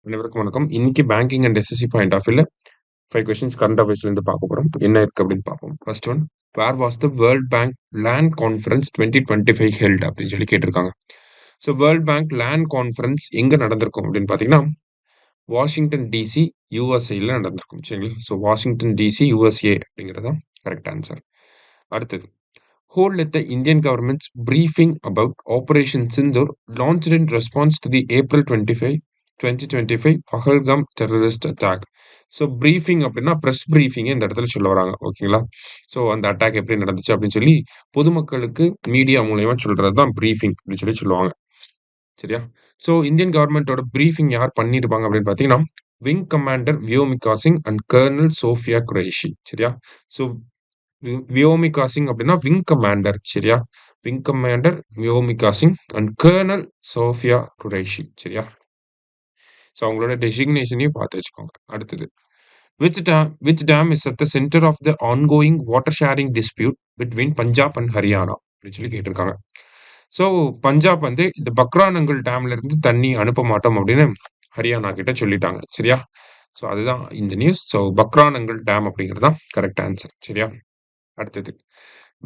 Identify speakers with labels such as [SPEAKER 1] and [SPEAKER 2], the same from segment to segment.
[SPEAKER 1] அனைவருக்கும் வணக்கம். இன்னைக்கு banking and SSC point of வியூல 5 கொஸ்டின்ஸ் கரண்ட் அஃபேர்ஸ்லேருந்து பார்க்க போறோம். என்ன இருக்கு அப்படின்னு பார்ப்போம். First one, where was the World Bank Land Conference 2025 held அப்படின்னு சொல்லி கேட்டிருக்காங்க. So World Bank Land Conference எங்க நடந்திருக்கும் அப்படின்னு பார்த்தீங்கன்னா, வாஷிங்டன் டிசி யூஎஸ்ஏல நடந்திருக்கும். சரிங்களா? ஸோ வாஷிங்டன் டிசி யூஎஸ்ஏ அப்படிங்கிறது தான் கரெக்ட் ஆன்சர். அடுத்தது, who led the Indian government's briefing about Operation Sindoor launched in response to the April 2025 Pahalgam terrorist attack. So briefing அப்படின்னா ப்ரெஸ் ப்ரீஃபிங்கை இந்த இடத்துல சொல்ல வராங்க. ஓகேங்களா? ஸோ அந்த அட்டாக் எப்படி நடந்துச்சு அப்படின்னு சொல்லி பொதுமக்களுக்கு மீடியா மூலயமா சொல்றது தான் ப்ரீஃபிங் அப்படின்னு சொல்லி சொல்லுவாங்க. சரியா? ஸோ இந்தியன் கவர்மெண்ட்டோட ப்ரீஃபிங் யார் பண்ணியிருப்பாங்க அப்படின்னு பார்த்தீங்கன்னா, Wing Commander Vyomika Singh and Colonel Sofiya Qureshi. சரியா? ஸோ வியோமிகா சிங் அப்படின்னா விங் கமாண்டர். சரியா? Wing Commander Vyomika Singh and Colonel Sofiya Qureshi. சரியா? ஸோ அவங்களோட டெசிக்னேஷனையும் பார்த்து வச்சுக்கோங்க. அடுத்தது, which dam is at the centre of the ongoing water sharing dispute between Punjab and Haryana அப்படின்னு சொல்லி கேட்டிருக்காங்க. ஸோ பஞ்சாப் வந்து இந்த பக்ரானங்கல் டேம்ல இருந்து தண்ணி அனுப்ப மாட்டோம் அப்படின்னு ஹரியானா கிட்ட சொல்லிட்டாங்க. சரியா? ஸோ அதுதான் இந்த நியூஸ். ஸோ பக்ரானங்கல் டேம் அப்படிங்கிறது தான் கரெக்ட் ஆன்சர். சரியா? அடுத்தது,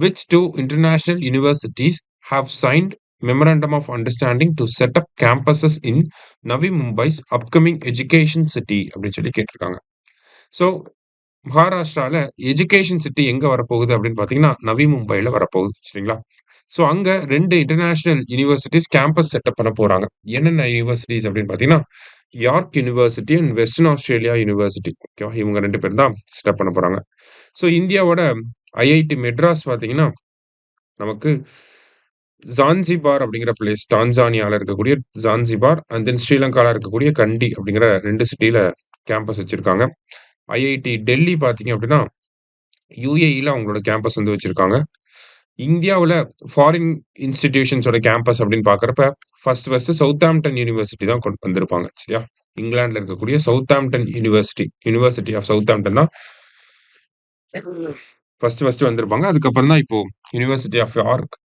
[SPEAKER 1] which two international universities have signed memorandum of understanding to set up campuses in Navi Mumbai's upcoming education city அப்படின்னு சொல்லி கேட்டிருக்காங்க. ஸோ மகாராஷ்டிரால எஜுகேஷன் சிட்டி எங்க வரப்போகுது அப்படின்னு பார்த்தீங்கன்னா, நவி மும்பைல வரப்போகுது. சரிங்களா? ஸோ அங்க 2 இன்டர்நேஷனல் யூனிவர்சிட்டிஸ் கேம்பஸ் செட்டப் பண்ண போறாங்க. என்னென்ன யூனிவர்சிட்டிஸ் அப்படின்னு பார்த்தீங்கன்னா, York university and western Australia university. ஓகேவா? இவங்க 2 பேர் தான் செட்டப் பண்ண போறாங்க. ஸோ இந்தியாவோட ஐஐடி மெட்ராஸ் பார்த்தீங்கன்னா, நமக்கு ஜான்சிபார் அப்படிங்கிற பிளேஸ், டான்சானியால இருக்கக்கூடிய ஜான்சிபார் அண்ட் தென் ஸ்ரீலங்கால இருக்கக்கூடிய கண்டி அப்படிங்கிற 2 சிட்டில கேம்பஸ் வச்சிருக்காங்க. ஐஐடி டெல்லி பார்த்தீங்க அப்படின்னா, யுஏஇல அவங்களோட கேம்பஸ் வந்து வச்சிருக்காங்க. இந்தியாவுல ஃபாரின் இன்ஸ்டிடியூஷன்ஸோட கேம்பஸ் அப்படின்னு பார்க்குறப்ப, ஃபர்ஸ்ட் சவுத்தாம்ப்டன் யூனிவர்சிட்டி தான் கொண்டு வந்திருப்பாங்க. சரியா? இங்கிலாந்துல இருக்கக்கூடிய சவுத்தாம்ப்டன் யூனிவர்சிட்டி ஆஃப் சவுத்தாம்ப்டன் தான் ஃபர்ஸ்ட் வந்திருப்பாங்க. அதுக்கப்புறம் தான் இப்போ university of York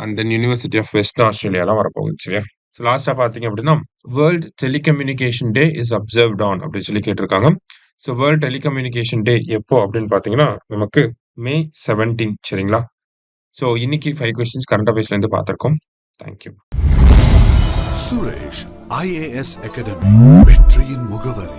[SPEAKER 1] and then university of western ஆஸ்திரேலியாலாம் வரப்போகுது. சரியா? ஸோ லாஸ்டா பார்த்தீங்க அப்படின்னா, world telecommunication day is observed on அப்படின்னு சொல்லி கேட்டிருக்காங்க. ஸோ வேர்ல்ட் டெலிகம்யூனிகேஷன் டே எப்போ அப்படின்னு பார்த்தீங்கன்னா, நமக்கு மே 17. சரிங்களா? ஸோ இன்னைக்கு 5 கொஸ்டின்ஸ் கரண்ட் அஃபேர்ஸ்லேருந்து பார்த்துருக்கோம். தேங்க்யூ.
[SPEAKER 2] சுரேஷ் IAS அகாடமி வெற்றியின் முகவரி.